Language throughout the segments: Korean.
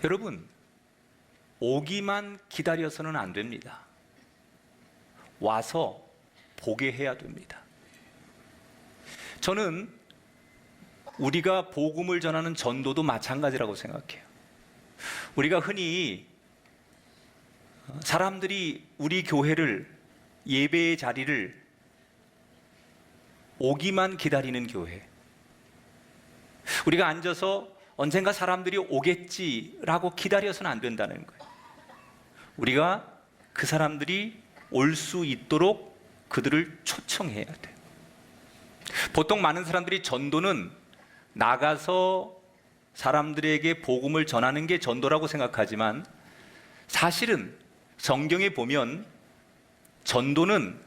여러분, 오기만 기다려서는 안 됩니다. 와서 보게 해야 됩니다. 저는 우리가 복음을 전하는 전도도 마찬가지라고 생각해요. 우리가 흔히 사람들이 우리 교회를, 예배의 자리를 오기만 기다리는 교회, 우리가 앉아서 언젠가 사람들이 오겠지라고 기다려서는 안 된다는 거예요. 우리가 그 사람들이 올 수 있도록 그들을 초청해야 돼요. 보통 많은 사람들이 전도는 나가서 사람들에게 복음을 전하는 게 전도라고 생각하지만, 사실은 성경에 보면 전도는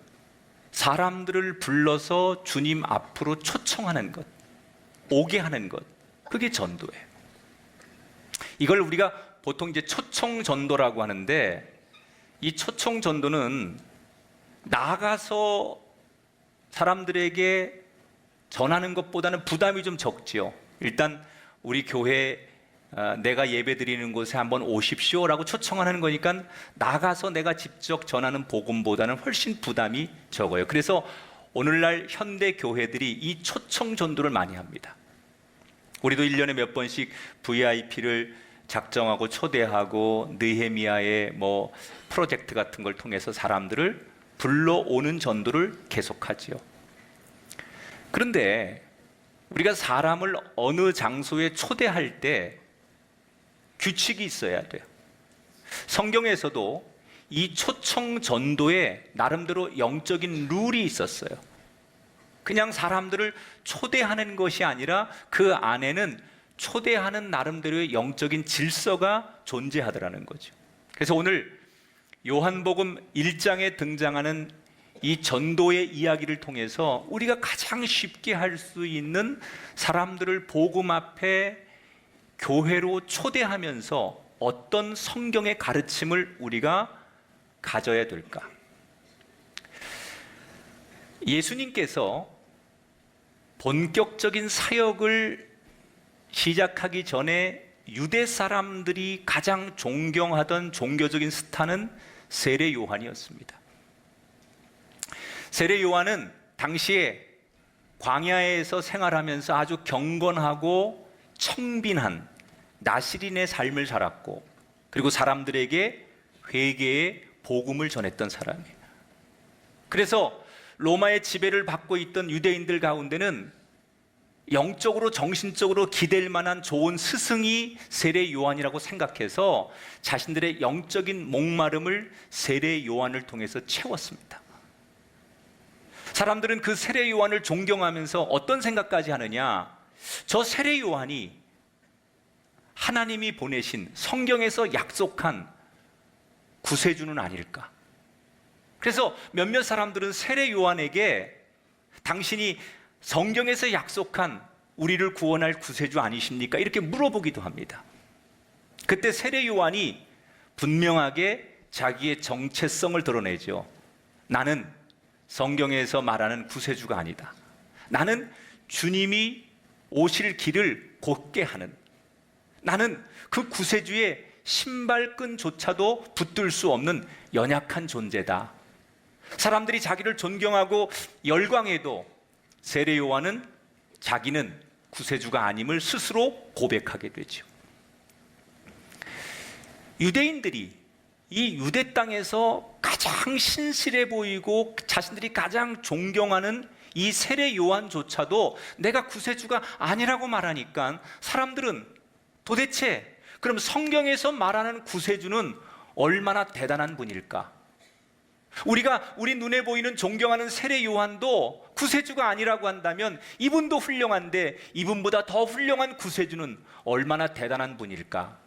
사람들을 불러서 주님 앞으로 초청하는 것, 오게 하는 것, 그게 전도예요. 이걸 우리가 보통 이제 초청 전도라고 하는데, 이 초청 전도는 나가서 사람들에게 전하는 것보다는 부담이 좀 적지요. 일단 우리 교회 내가 예배 드리는 곳에 한번 오십시오라고 초청하는 거니까 나가서 내가 직접 전하는 복음보다는 훨씬 부담이 적어요. 그래서 오늘날 현대 교회들이 이 초청 전도를 많이 합니다. 우리도 1년에 몇 번씩 VIP를 작정하고 초대하고 느헤미야의 프로젝트 같은 걸 통해서 사람들을 불러오는 전도를 계속하지요. 그런데 우리가 사람을 어느 장소에 초대할 때 규칙이 있어야 돼요. 성경에서도 이 초청 전도에 나름대로 영적인 룰이 있었어요. 그냥 사람들을 초대하는 것이 아니라 그 안에는 초대하는 나름대로의 영적인 질서가 존재하더라는 거죠. 그래서 오늘 요한복음 1장에 등장하는 이 전도의 이야기를 통해서 우리가 가장 쉽게 할 수 있는 사람들을 복음 앞에 교회로 초대하면서 어떤 성경의 가르침을 우리가 가져야 될까? 예수님께서 본격적인 사역을 시작하기 전에 유대 사람들이 가장 존경하던 종교적인 스타는 세례 요한이었습니다. 세례 요한은 당시에 광야에서 생활하면서 아주 경건하고 청빈한 나시린의 삶을 살았고, 그리고 사람들에게 회개의 복음을 전했던 사람이에요. 그래서 로마의 지배를 받고 있던 유대인들 가운데는 영적으로 정신적으로 기댈 만한 좋은 스승이 세례 요한이라고 생각해서 자신들의 영적인 목마름을 세례 요한을 통해서 채웠습니다. 사람들은 그 세례 요한을 존경하면서 어떤 생각까지 하느냐, 저 세례 요한이 하나님이 보내신 성경에서 약속한 구세주는 아닐까. 그래서 몇몇 사람들은 세례 요한에게 당신이 성경에서 약속한 우리를 구원할 구세주 아니십니까? 이렇게 물어보기도 합니다. 그때 세례 요한이 분명하게 자기의 정체성을 드러내죠. 나는 성경에서 말하는 구세주가 아니다. 나는 주님이 오실 길을 곧게 하는, 나는 그 구세주의 신발끈조차도 붙들 수 없는 연약한 존재다. 사람들이 자기를 존경하고 열광해도 세례 요한은 자기는 구세주가 아님을 스스로 고백하게 되죠. 유대인들이 이 유대 땅에서 가장 신실해 보이고 자신들이 가장 존경하는 이 세례 요한조차도 내가 구세주가 아니라고 말하니까 사람들은 도대체 그럼 성경에서 말하는 구세주는 얼마나 대단한 분일까? 우리가 우리 눈에 보이는 존경하는 세례 요한도 구세주가 아니라고 한다면 이분도 훌륭한데 이분보다 더 훌륭한 구세주는 얼마나 대단한 분일까?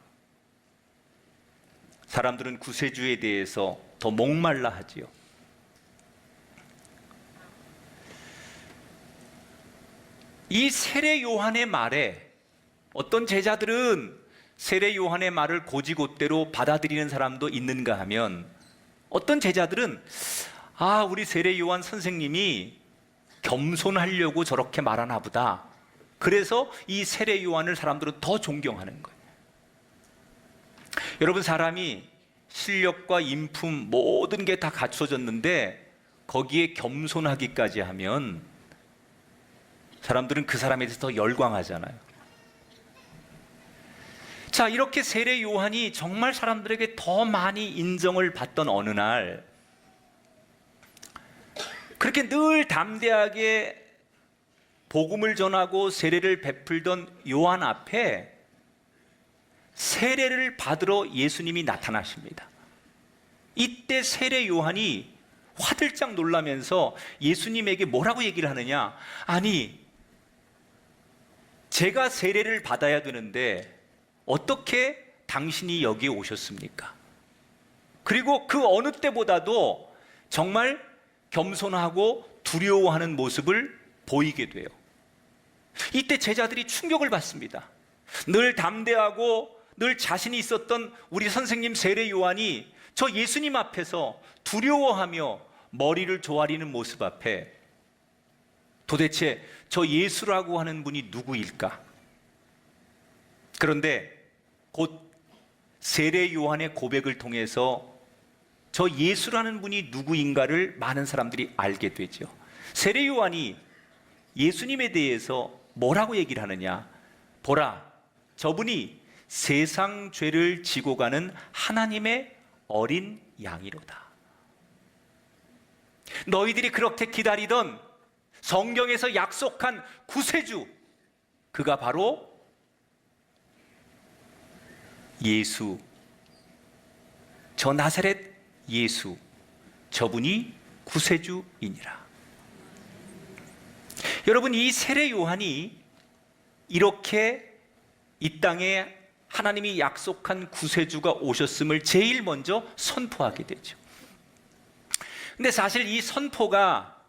사람들은 구세주에 대해서 더 목말라 하지요. 이 세례 요한의 말에 어떤 제자들은 세례 요한의 말을 고지곳대로 받아들이는 사람도 있는가 하면, 어떤 제자들은 우리 세례 요한 선생님이 겸손하려고 저렇게 말하나 보다. 그래서 이 세례 요한을 사람들은 더 존경하는 거예요. 여러분, 사람이 실력과 인품 모든 게 다 갖춰졌는데 거기에 겸손하기까지 하면 사람들은 그 사람에 대해서 더 열광하잖아요. 자, 이렇게 세례 요한이 정말 사람들에게 더 많이 인정을 받던 어느 날, 그렇게 늘 담대하게 복음을 전하고 세례를 베풀던 요한 앞에 세례를 받으러 예수님이 나타나십니다. 이때 세례 요한이 화들짝 놀라면서 예수님에게 뭐라고 얘기를 하느냐? 아니, 제가 세례를 받아야 되는데 어떻게 당신이 여기에 오셨습니까? 그리고 그 어느 때보다도 정말 겸손하고 두려워하는 모습을 보이게 돼요. 이때 제자들이 충격을 받습니다. 늘 담대하고 늘 자신이 있었던 우리 선생님 세례 요한이 저 예수님 앞에서 두려워하며 머리를 조아리는 모습 앞에 도대체 저 예수라고 하는 분이 누구일까? 그런데 곧 세례 요한의 고백을 통해서 저 예수라는 분이 누구인가를 많은 사람들이 알게 되죠. 세례 요한이 예수님에 대해서 뭐라고 얘기를 하느냐? 보라, 저분이 세상 죄를 지고 가는 하나님의 어린 양이로다. 너희들이 그렇게 기다리던 성경에서 약속한 구세주, 그가 바로 예수, 저 나사렛 예수, 저분이 구세주이니라. 여러분, 이 세례 요한이 이렇게 이 땅에 하나님이 약속한 구세주가 오셨음을 제일 먼저 선포하게 되죠. 근데 사실 이 선포가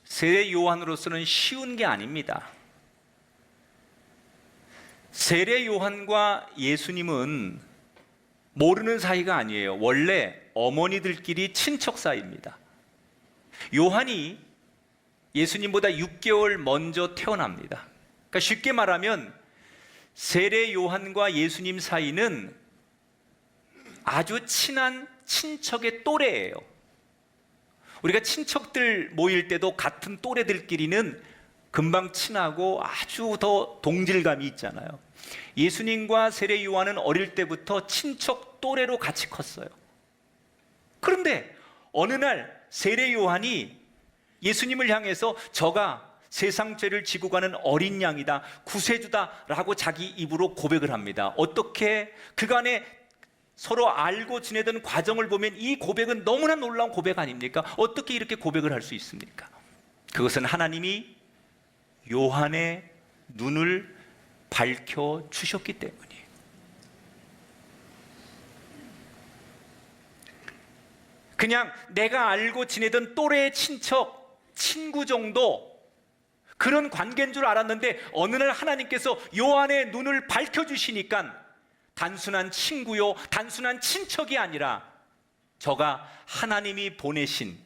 세례 요한으로서는 쉬운 게 아닙니다. 세례 요한과 예수님은 모르는 사이가 아니에요. 원래 어머니들끼리 친척 사이입니다. 요한이 예수님보다 6개월 먼저 태어납니다. 그러니까 쉽게 말하면 세례 요한과 예수님 사이는 아주 친한 친척의 또래예요. 우리가 친척들 모일 때도 같은 또래들끼리는 금방 친하고 아주 더 동질감이 있잖아요. 예수님과 세례 요한은 어릴 때부터 친척 또래로 같이 컸어요. 그런데 어느 날 세례 요한이 예수님을 향해서 저가 세상 죄를 지고 가는 어린 양이다, 구세주다 라고 자기 입으로 고백을 합니다. 어떻게 그간에 서로 알고 지내던 과정을 보면 이 고백은 너무나 놀라운 고백 아닙니까? 어떻게 이렇게 고백을 할 수 있습니까? 그것은 하나님이 요한의 눈을 밝혀 주셨기 때문이에요. 그냥 내가 알고 지내던 또래의 친척, 친구 정도 그런 관계인 줄 알았는데 어느 날 하나님께서 요한의 눈을 밝혀주시니까 단순한 친구요, 단순한 친척이 아니라 저가 하나님이 보내신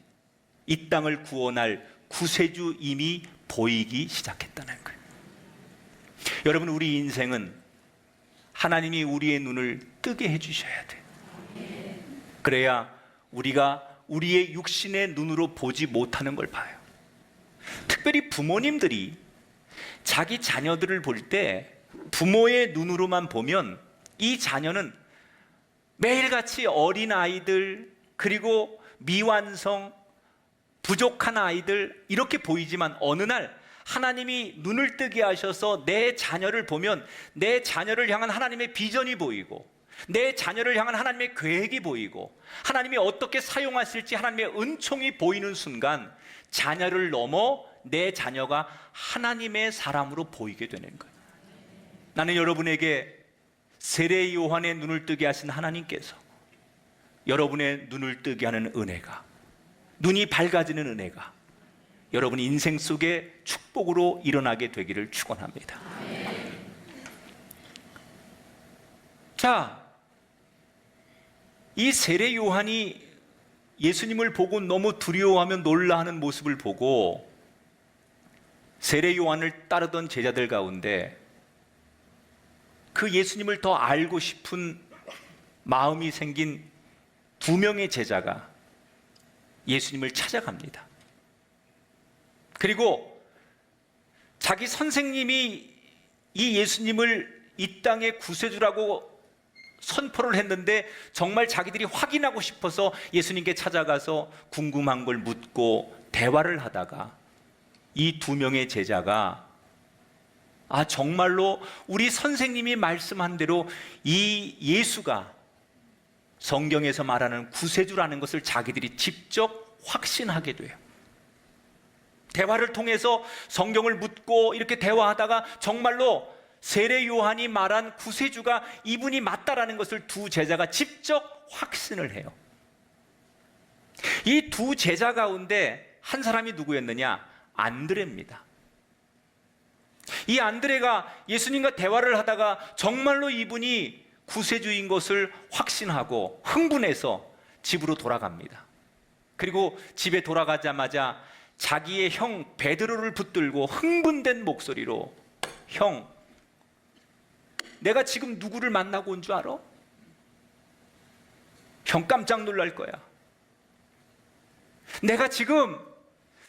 이 땅을 구원할 구세주임이 보이기 시작했다는 거예요. 여러분, 우리 인생은 하나님이 우리의 눈을 뜨게 해주셔야 돼요. 그래야 우리가 우리의 육신의 눈으로 보지 못하는 걸 봐요. 특별히 부모님들이 자기 자녀들을 볼 때 부모의 눈으로만 보면 이 자녀는 매일같이 어린 아이들, 그리고 미완성, 부족한 아이들 이렇게 보이지만 어느 날 하나님이 눈을 뜨게 하셔서 내 자녀를 보면 내 자녀를 향한 하나님의 비전이 보이고 내 자녀를 향한 하나님의 계획이 보이고 하나님이 어떻게 사용하실지 하나님의 은총이 보이는 순간 자녀를 넘어 내 자녀가 하나님의 사람으로 보이게 되는 거예요. 나는 여러분에게 세례 요한의 눈을 뜨게 하신 하나님께서 여러분의 눈을 뜨게 하는 은혜가, 눈이 밝아지는 은혜가 여러분 인생 속에 축복으로 일어나게 되기를 축원합니다. 자, 이 세례 요한이 예수님을 보고 너무 두려워하며 놀라하는 모습을 보고 세례 요한을 따르던 제자들 가운데 그 예수님을 더 알고 싶은 마음이 생긴 두 명의 제자가 예수님을 찾아갑니다. 그리고 자기 선생님이 이 예수님을 이 땅의 구세주라고 선포를 했는데 정말 자기들이 확인하고 싶어서 예수님께 찾아가서 궁금한 걸 묻고 대화를 하다가 이 두 명의 제자가 정말로 우리 선생님이 말씀한 대로 이 예수가 성경에서 말하는 구세주라는 것을 자기들이 직접 확신하게 돼요. 대화를 통해서 성경을 묻고 이렇게 대화하다가 정말로 세례 요한이 말한 구세주가 이분이 맞다라는 것을 두 제자가 직접 확신을 해요. 이 두 제자 가운데 한 사람이 누구였느냐? 안드레입니다. 이 안드레가 예수님과 대화를 하다가 정말로 이분이 구세주인 것을 확신하고 흥분해서 집으로 돌아갑니다. 그리고 집에 돌아가자마자 자기의 형 베드로를 붙들고 흥분된 목소리로, 형, 내가 지금 누구를 만나고 온 줄 알아? 형 깜짝 놀랄 거야. 내가 지금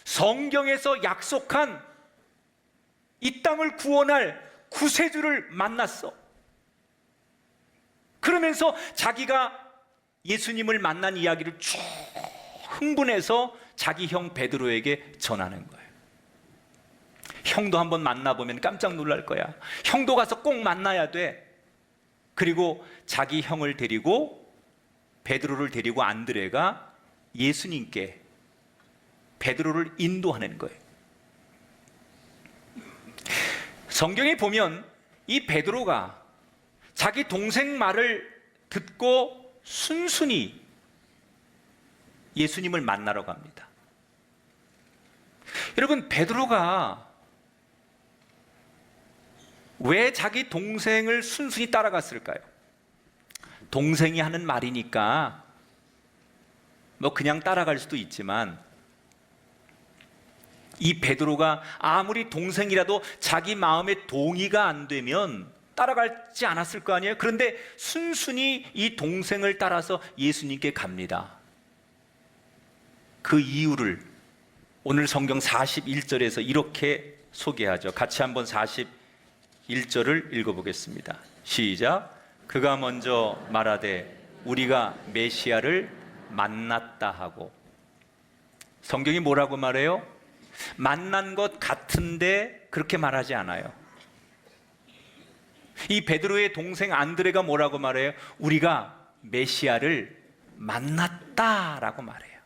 성경에서 약속한 이 땅을 구원할 구세주를 만났어. 그러면서 자기가 예수님을 만난 이야기를 쭉 흥분해서 자기 형 베드로에게 전하는 거예요. 형도 한번 만나보면 깜짝 놀랄 거야. 형도 가서 꼭 만나야 돼. 그리고 자기 형을 데리고, 베드로를 데리고 안드레가 예수님께 베드로를 인도하는 거예요. 성경에 보면 이 베드로가 자기 동생 말을 듣고 순순히 예수님을 만나러 갑니다. 여러분, 베드로가 왜 자기 동생을 순순히 따라갔을까요? 동생이 하는 말이니까 뭐 그냥 따라갈 수도 있지만, 이 베드로가 아무리 동생이라도 자기 마음에 동의가 안 되면 따라가지 않았을 거 아니에요? 그런데 순순히 이 동생을 따라서 예수님께 갑니다. 그 이유를 오늘 성경 41절에서 이렇게 소개하죠. 같이 한번 41절을 읽어보겠습니다. 시작. 그가 먼저 말하되 우리가 메시아를 만났다 하고. 성경이 뭐라고 말해요? 만난 것 같은데 그렇게 말하지 않아요. 이 베드로의 동생 안드레가 뭐라고 말해요? 우리가 메시아를 만났다라고 말해요.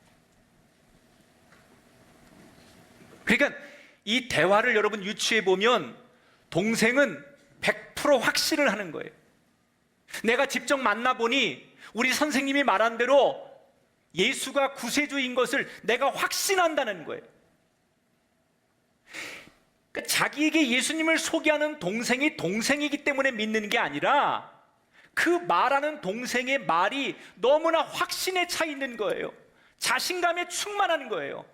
그러니까 이 대화를 여러분 유추해 보면 동생은 100% 확신을 하는 거예요. 내가 직접 만나보니 우리 선생님이 말한 대로 예수가 구세주인 것을 내가 확신한다는 거예요. 그러니까 자기에게 예수님을 소개하는 동생이 동생이기 때문에 믿는 게 아니라 그 말하는 동생의 말이 너무나 확신에 차 있는 거예요. 자신감에 충만한 거예요.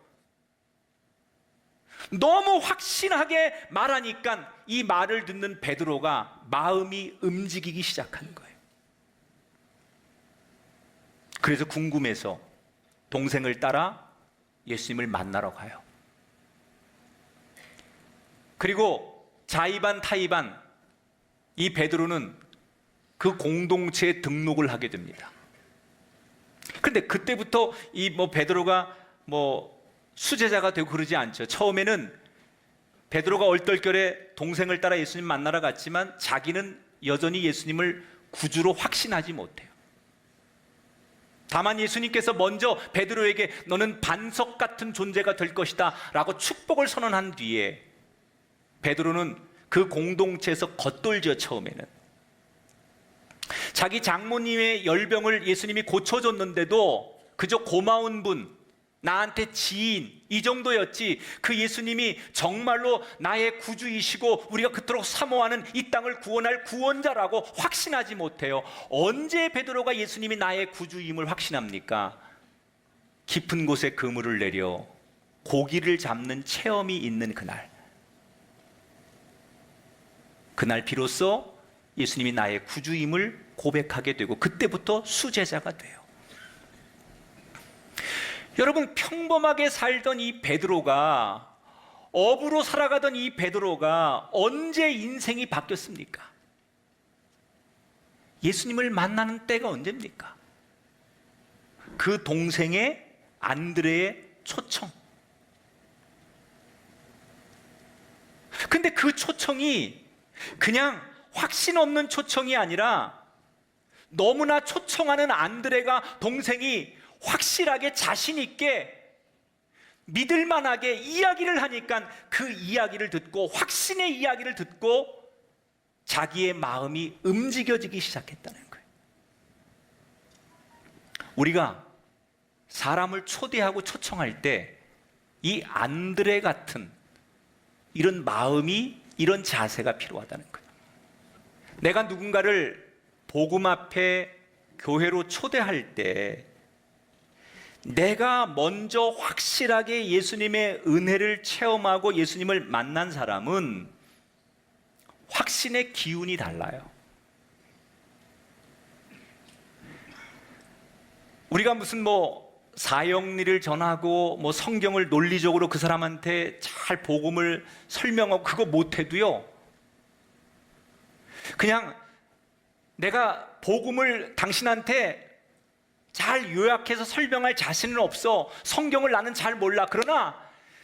너무 확신하게 말하니까 이 말을 듣는 베드로가 마음이 움직이기 시작하는 거예요. 그래서 궁금해서 동생을 따라 예수님을 만나러 가요. 그리고 자의반 타의반 이 베드로는 그 공동체에 등록을 하게 됩니다. 그런데 그때부터 이 베드로가 수제자가 되고 그러지 않죠. 처음에는 베드로가 얼떨결에 동생을 따라 예수님 만나러 갔지만 자기는 여전히 예수님을 구주로 확신하지 못해요. 다만 예수님께서 먼저 베드로에게 너는 반석 같은 존재가 될 것이다 라고 축복을 선언한 뒤에 베드로는 그 공동체에서 겉돌죠. 처음에는 자기 장모님의 열병을 예수님이 고쳐줬는데도 그저 고마운 분, 나한테 지인 이 정도였지 그 예수님이 정말로 나의 구주이시고 우리가 그토록 사모하는 이 땅을 구원할 구원자라고 확신하지 못해요. 언제 베드로가 예수님이 나의 구주임을 확신합니까? 깊은 곳에 그물을 내려 고기를 잡는 체험이 있는 그날 비로소 예수님이 나의 구주임을 고백하게 되고 그때부터 수제자가 돼요. 여러분, 평범하게 살던 이 베드로가, 어부로 살아가던 이 베드로가 언제 인생이 바뀌었습니까? 예수님을 만나는 때가 언제입니까? 그 동생의 안드레의 초청. 근데 그 초청이 그냥 확신 없는 초청이 아니라 너무나 초청하는 안드레가, 동생이 확실하게 자신 있게 믿을만하게 이야기를 하니까 그 이야기를 듣고, 확신의 이야기를 듣고 자기의 마음이 움직여지기 시작했다는 거예요. 우리가 사람을 초대하고 초청할 때 이 안드레 같은 이런 마음이, 이런 자세가 필요하다는 거예요. 내가 누군가를 복음 앞에 교회로 초대할 때 내가 먼저 확실하게 예수님의 은혜를 체험하고 예수님을 만난 사람은 확신의 기운이 달라요. 우리가 무슨 사형리를 전하고 성경을 논리적으로 그 사람한테 잘 복음을 설명하고 그거 못해도요, 그냥 내가 복음을 당신한테 잘 요약해서 설명할 자신은 없어, 성경을 나는 잘 몰라, 그러나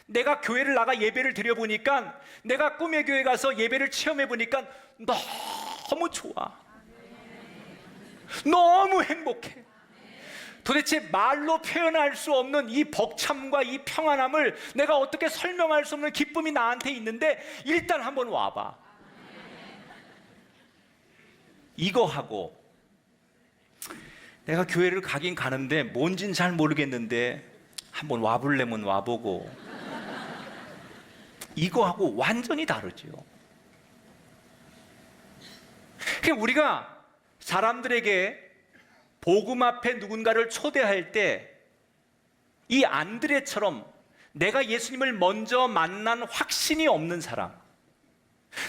내가 교회를 나가 예배를 드려보니까, 내가 꿈의 교회 가서 예배를 체험해보니까 너무 좋아, 너무 행복해. 도대체 말로 표현할 수 없는 이 벅참과 이 평안함을 내가 어떻게 설명할 수 없는 기쁨이 나한테 있는데 일단 한번 와봐. 이거 하고, 내가 교회를 가긴 가는데 뭔진 잘 모르겠는데 한번 와볼래면 와보고, 이거하고 완전히 다르죠. 그러니까 우리가 사람들에게 복음 앞에 누군가를 초대할 때 이 안드레처럼 내가 예수님을 먼저 만난 확신이 없는 사람,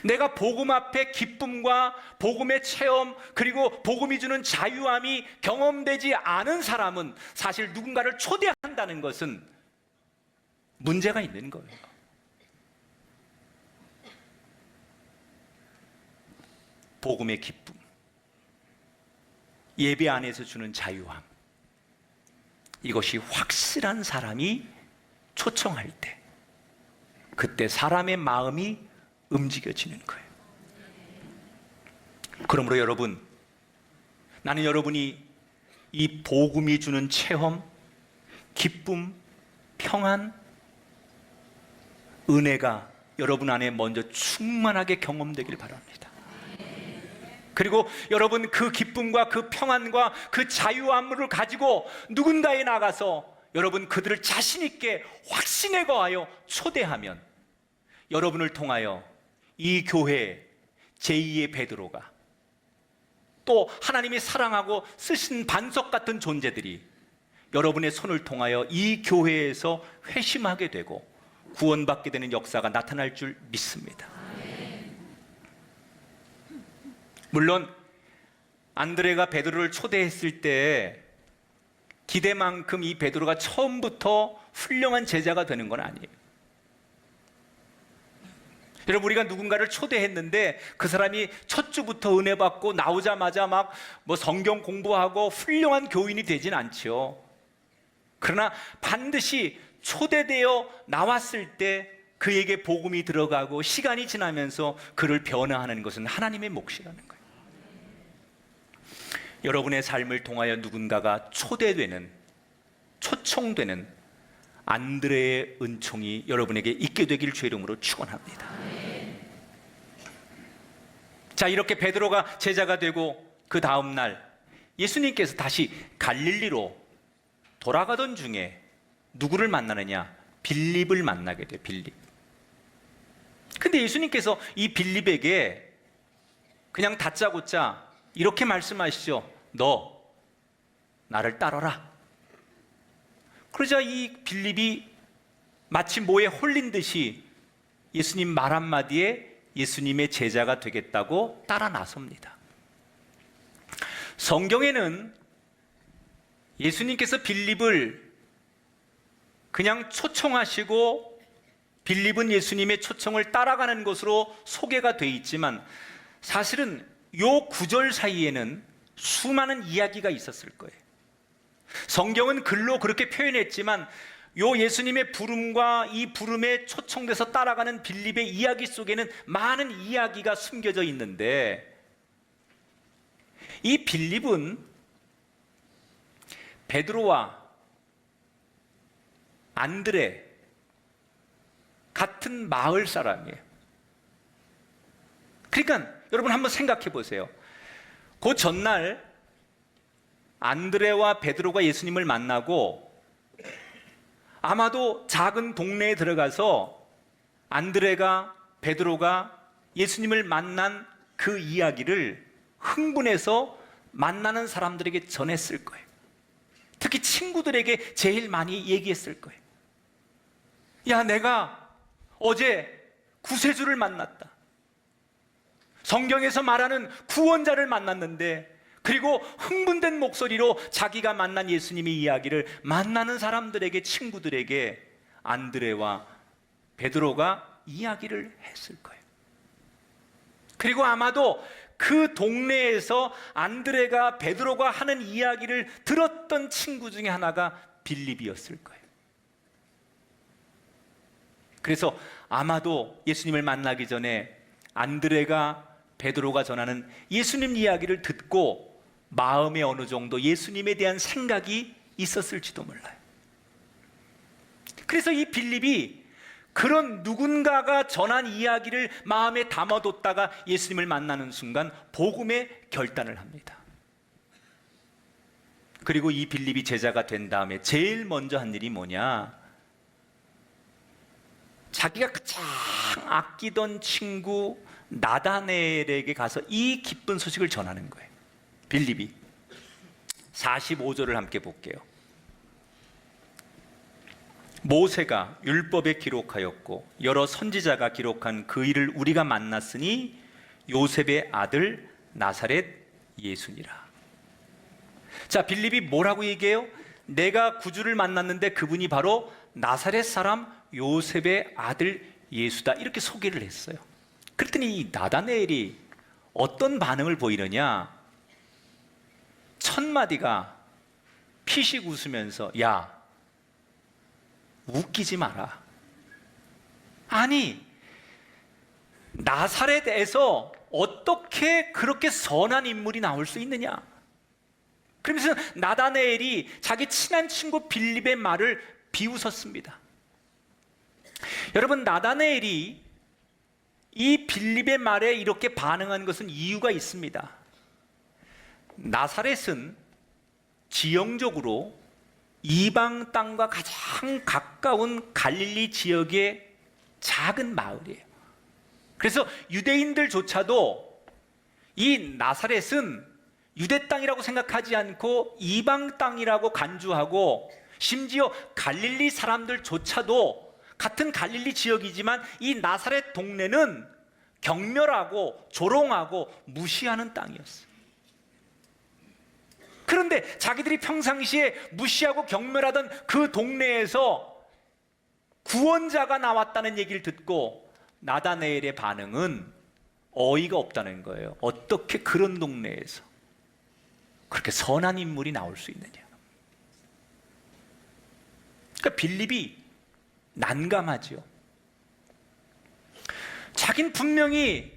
내가 복음 앞에 기쁨과 복음의 체험, 그리고 복음이 주는 자유함이 경험되지 않은 사람은 사실 누군가를 초대한다는 것은 문제가 있는 거예요. 복음의 기쁨, 예배 안에서 주는 자유함, 이것이 확실한 사람이 초청할 때, 그때 사람의 마음이 움직여지는 거예요. 그러므로 여러분, 나는 여러분이 이 복음이 주는 체험, 기쁨, 평안, 은혜가 여러분 안에 먼저 충만하게 경험되길 바랍니다. 그리고 여러분 그 기쁨과 그 평안과 그 자유함을 가지고 누군가에 나가서 여러분 그들을 자신 있게 확신에 거하여 초대하면 여러분을 통하여 이 교회 제2의 베드로가, 또 하나님이 사랑하고 쓰신 반석 같은 존재들이 여러분의 손을 통하여 이 교회에서 회심하게 되고 구원받게 되는 역사가 나타날 줄 믿습니다. 물론 안드레가 베드로를 초대했을 때 기대만큼 이 베드로가 처음부터 훌륭한 제자가 되는 건 아니에요. 여러분, 우리가 누군가를 초대했는데 그 사람이 첫 주부터 은혜 받고 나오자마자 막 성경 공부하고 훌륭한 교인이 되진 않죠. 그러나 반드시 초대되어 나왔을 때 그에게 복음이 들어가고 시간이 지나면서 그를 변화하는 것은 하나님의 몫이라는 거예요. 여러분의 삶을 통하여 누군가가 초대되는, 초청되는 안드레의 은총이 여러분에게 있게 되길 주의 이름으로 축원합니다. 자, 이렇게 베드로가 제자가 되고 그 다음 날 예수님께서 다시 갈릴리로 돌아가던 중에 누구를 만나느냐? 빌립을 만나게 돼요. 빌립. 근데 예수님께서 이 빌립에게 그냥 다짜고짜 이렇게 말씀하시죠. 너 나를 따라라. 그러자 이 빌립이 마치 뭐에 홀린 듯이 예수님 말 한마디에 예수님의 제자가 되겠다고 따라 나섭니다. 성경에는 예수님께서 빌립을 그냥 초청하시고 빌립은 예수님의 초청을 따라가는 것으로 소개가 되어 있지만 사실은 요 구절 사이에는 수많은 이야기가 있었을 거예요. 성경은 글로 그렇게 표현했지만 요 예수님의 부름과 이 부름에 초청돼서 따라가는 빌립의 이야기 속에는 많은 이야기가 숨겨져 있는데, 이 빌립은 베드로와 안드레 같은 마을 사람이에요. 그러니까 여러분 한번 생각해 보세요. 그 전날 안드레와 베드로가 예수님을 만나고 아마도 작은 동네에 들어가서 안드레가 베드로가 예수님을 만난 그 이야기를 흥분해서 만나는 사람들에게 전했을 거예요. 특히 친구들에게 제일 많이 얘기했을 거예요. 야, 내가 어제 구세주를 만났다. 성경에서 말하는 구원자를 만났는데, 그리고 흥분된 목소리로 자기가 만난 예수님의 이야기를 만나는 사람들에게, 친구들에게 안드레와 베드로가 이야기를 했을 거예요. 그리고 아마도 그 동네에서 안드레가 베드로가 하는 이야기를 들었던 친구 중에 하나가 빌립이었을 거예요. 그래서 아마도 예수님을 만나기 전에 안드레가 베드로가 전하는 예수님 이야기를 듣고 마음에 어느 정도 예수님에 대한 생각이 있었을지도 몰라요. 그래서 이 빌립이 그런 누군가가 전한 이야기를 마음에 담아뒀다가 예수님을 만나는 순간 복음의 결단을 합니다. 그리고 이 빌립이 제자가 된 다음에 제일 먼저 한 일이 뭐냐? 자기가 가장 아끼던 친구 나다나엘에게 가서 이 기쁜 소식을 전하는 거예요. 빌립이. 45절을 함께 볼게요. 모세가 율법에 기록하였고 여러 선지자가 기록한 그 일을 우리가 만났으니 요셉의 아들 나사렛 예수니라. 자, 빌립이 뭐라고 얘기해요? 내가 구주를 만났는데 그분이 바로 나사렛 사람 요셉의 아들 예수다, 이렇게 소개를 했어요. 그랬더니 이 나다나엘이 어떤 반응을 보이느냐? 첫 마디가 피식 웃으면서, 야, 웃기지 마라. 아니, 나사렛에서 어떻게 그렇게 선한 인물이 나올 수 있느냐? 그러면서 나다나엘이 자기 친한 친구 빌립의 말을 비웃었습니다. 여러분, 나다나엘이 이 빌립의 말에 이렇게 반응한 것은 이유가 있습니다. 나사렛은 지형적으로 이방 땅과 가장 가까운 갈릴리 지역의 작은 마을이에요. 그래서 유대인들조차도 이 나사렛은 유대 땅이라고 생각하지 않고 이방 땅이라고 간주하고, 심지어 갈릴리 사람들조차도 같은 갈릴리 지역이지만 이 나사렛 동네는 경멸하고 조롱하고 무시하는 땅이었어요. 그런데 자기들이 평상시에 무시하고 경멸하던 그 동네에서 구원자가 나왔다는 얘기를 듣고 나다나엘의 반응은 어이가 없다는 거예요. 어떻게 그런 동네에서 그렇게 선한 인물이 나올 수 있느냐. 그러니까 빌립이 난감하죠. 자긴 분명히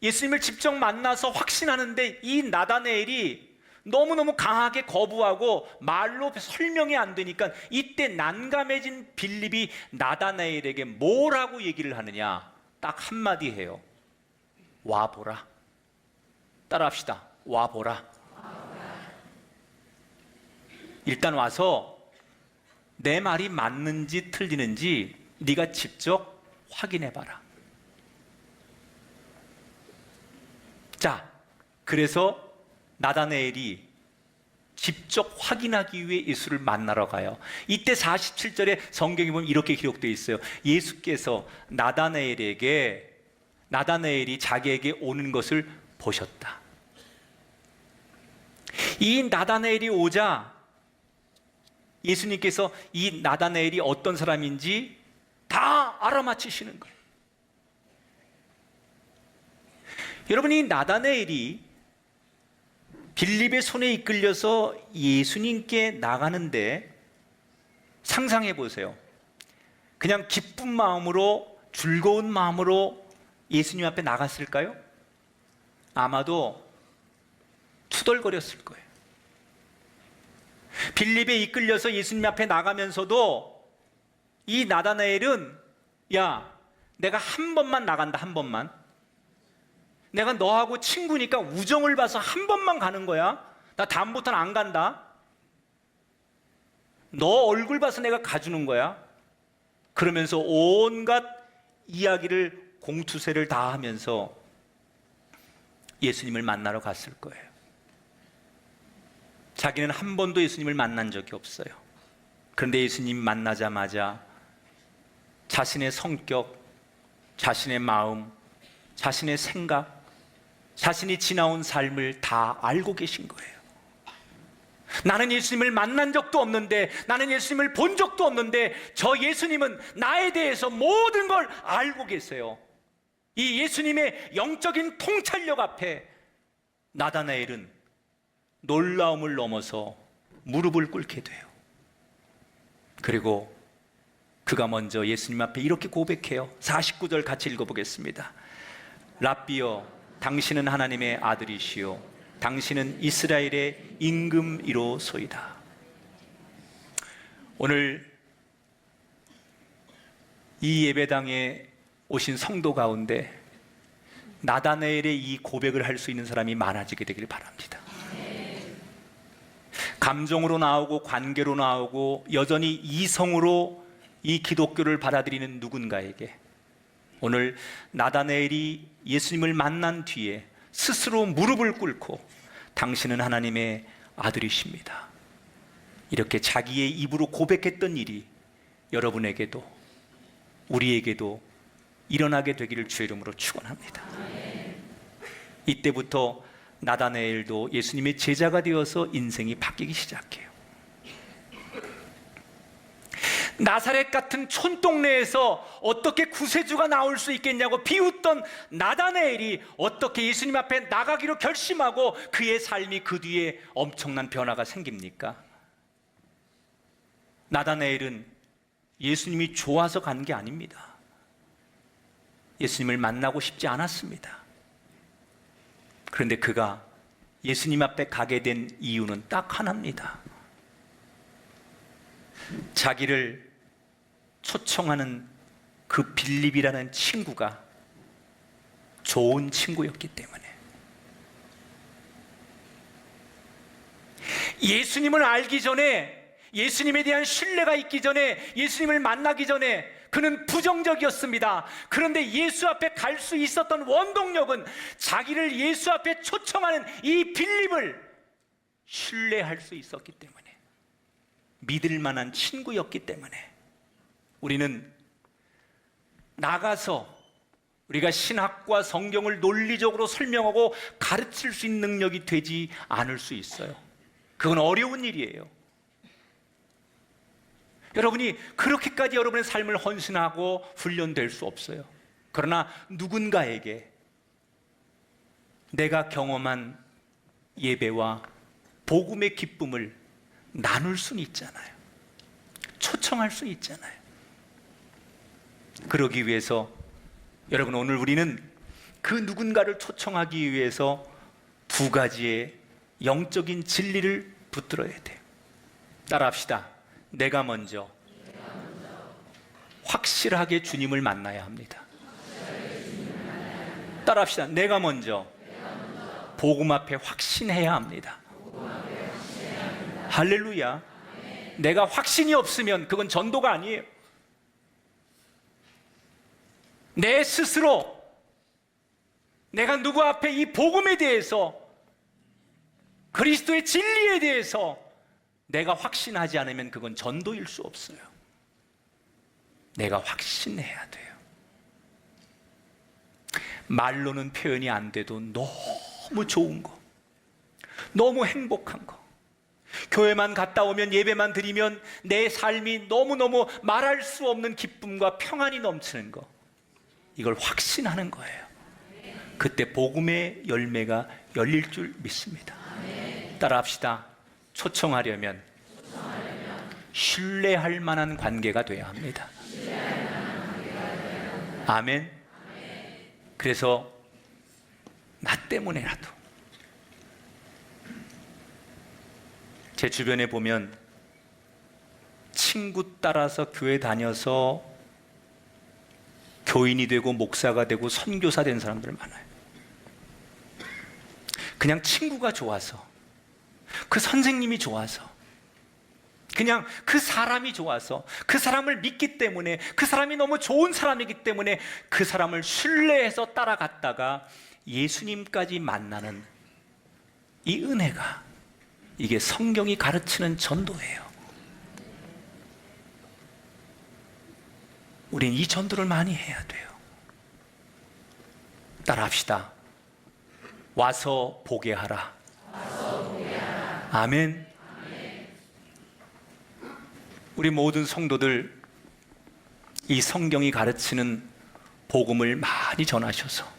예수님을 직접 만나서 확신하는데 이 나다나엘이 너무너무 강하게 거부하고 말로 설명이 안 되니까 이때 난감해진 빌립이 나다나엘에게 뭐라고 얘기를 하느냐? 딱 한마디 해요. 와보라. 따라합시다. 와보라. 일단 와서 내 말이 맞는지 틀리는지 네가 직접 확인해봐라. 자, 그래서 나다나엘이 직접 확인하기 위해 예수를 만나러 가요. 이때 47절에 성경에 보면 이렇게 기록되어 있어요. 예수께서 나다나엘이 자기에게 오는 것을 보셨다. 이 나다나엘이 오자 예수님께서 이 나다나엘이 어떤 사람인지 다 알아맞히시는 거예요. 여러분, 이 나다나엘이 빌립의 손에 이끌려서 예수님께 나가는데 상상해 보세요. 그냥 기쁜 마음으로, 즐거운 마음으로 예수님 앞에 나갔을까요? 아마도 투덜거렸을 거예요. 빌립에 이끌려서 예수님 앞에 나가면서도 이 나다나엘은, 야, 내가 한 번만 나간다, 한 번만. 내가 너하고 친구니까 우정을 봐서 한 번만 가는 거야. 나 다음부터는 안 간다. 너 얼굴 봐서 내가 가주는 거야. 그러면서 온갖 이야기를, 공투세를 다 하면서 예수님을 만나러 갔을 거예요. 자기는 한 번도 예수님을 만난 적이 없어요. 그런데 예수님 만나자마자 자신의 성격, 자신의 마음, 자신의 생각, 자신이 지나온 삶을 다 알고 계신 거예요. 나는 예수님을 만난 적도 없는데, 나는 예수님을 본 적도 없는데, 저 예수님은 나에 대해서 모든 걸 알고 계세요. 이 예수님의 영적인 통찰력 앞에 나다나엘은 놀라움을 넘어서 무릎을 꿇게 돼요. 그리고 그가 먼저 예수님 앞에 이렇게 고백해요. 49절 같이 읽어보겠습니다. 랍비여, 당신은 하나님의 아들이시요 당신은 이스라엘의 임금이로소이다. 오늘 이 예배당에 오신 성도 가운데 나다나엘의 이 고백을 할 수 있는 사람이 많아지게 되길 바랍니다. 감정으로 나오고 관계로 나오고 여전히 이성으로 이 기독교를 받아들이는 누군가에게 오늘 나다나엘이 예수님을 만난 뒤에 스스로 무릎을 꿇고 당신은 하나님의 아들이십니다, 이렇게 자기의 입으로 고백했던 일이 여러분에게도 우리에게도 일어나게 되기를 주의 이름으로 축원합니다. 이때부터 나다나엘도 예수님의 제자가 되어서 인생이 바뀌기 시작해요. 나사렛 같은 촌동네에서 어떻게 구세주가 나올 수 있겠냐고 비웃던 나다나엘이 어떻게 예수님 앞에 나가기로 결심하고 그의 삶이 그 뒤에 엄청난 변화가 생깁니까? 나다나엘은 예수님이 좋아서 간 게 아닙니다. 예수님을 만나고 싶지 않았습니다. 그런데 그가 예수님 앞에 가게 된 이유는 딱 하나입니다. 자기를 초청하는 그 빌립이라는 친구가 좋은 친구였기 때문에, 예수님을 알기 전에, 예수님에 대한 신뢰가 있기 전에, 예수님을 만나기 전에 그는 부정적이었습니다. 그런데 예수 앞에 갈 수 있었던 원동력은 자기를 예수 앞에 초청하는 이 빌립을 신뢰할 수 있었기 때문에, 믿을 만한 친구였기 때문에 우리는 나가서 우리가 신학과 성경을 논리적으로 설명하고 가르칠 수 있는 능력이 되지 않을 수 있어요. 그건 어려운 일이에요. 여러분이 그렇게까지 여러분의 삶을 헌신하고 훈련될 수 없어요. 그러나 누군가에게 내가 경험한 예배와 복음의 기쁨을 나눌 수는 있잖아요. 초청할 수는 있잖아요. 그러기 위해서 여러분, 오늘 우리는 그 누군가를 초청하기 위해서 두 가지의 영적인 진리를 붙들어야 돼요. 따라합시다. 내가 먼저 확실하게 주님을 만나야 합니다. 따라합시다. 내가 먼저 복음 앞에 확신해야 합니다. 할렐루야. 내가 확신이 없으면 그건 전도가 아니에요. 내 스스로 내가 누구 앞에 이 복음에 대해서, 그리스도의 진리에 대해서 내가 확신하지 않으면 그건 전도일 수 없어요. 내가 확신해야 돼요. 말로는 표현이 안 돼도 너무 좋은 거, 너무 행복한 거. 교회만 갔다 오면, 예배만 드리면 내 삶이 너무너무 말할 수 없는 기쁨과 평안이 넘치는 거. 이걸 확신하는 거예요. 그때 복음의 열매가 열릴 줄 믿습니다. 따라합시다. 초청하려면 신뢰할 만한 관계가 되어야 합니다. 아멘. 그래서 나 때문에라도, 제 주변에 보면 친구 따라서 교회 다녀서 교인이 되고 목사가 되고 선교사 된 사람들 많아요. 그냥 친구가 좋아서, 그 선생님이 좋아서, 그냥 그 사람이 좋아서, 그 사람을 믿기 때문에, 그 사람이 너무 좋은 사람이기 때문에 그 사람을 신뢰해서 따라갔다가 예수님까지 만나는 이 은혜가, 이게 성경이 가르치는 전도예요. 우린 이 전도를 많이 해야 돼요. 따라합시다. 와서 보게 하라. 아멘. 우리 모든 성도들, 이 성경이 가르치는 복음을 많이 전하셔서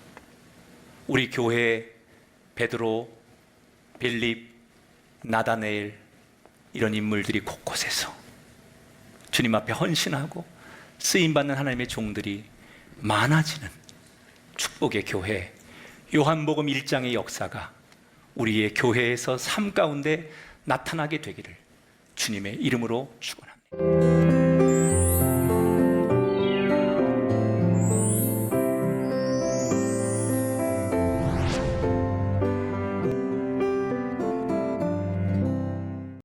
우리 교회 베드로, 빌립, 나다네일, 이런 인물들이 곳곳에서 주님 앞에 헌신하고 쓰임받는 하나님의 종들이 많아지는 축복의 교회, 요한복음 1장의 역사가 우리의 교회에서 삶 가운데 나타나게 되기를 주님의 이름으로 축원합니다.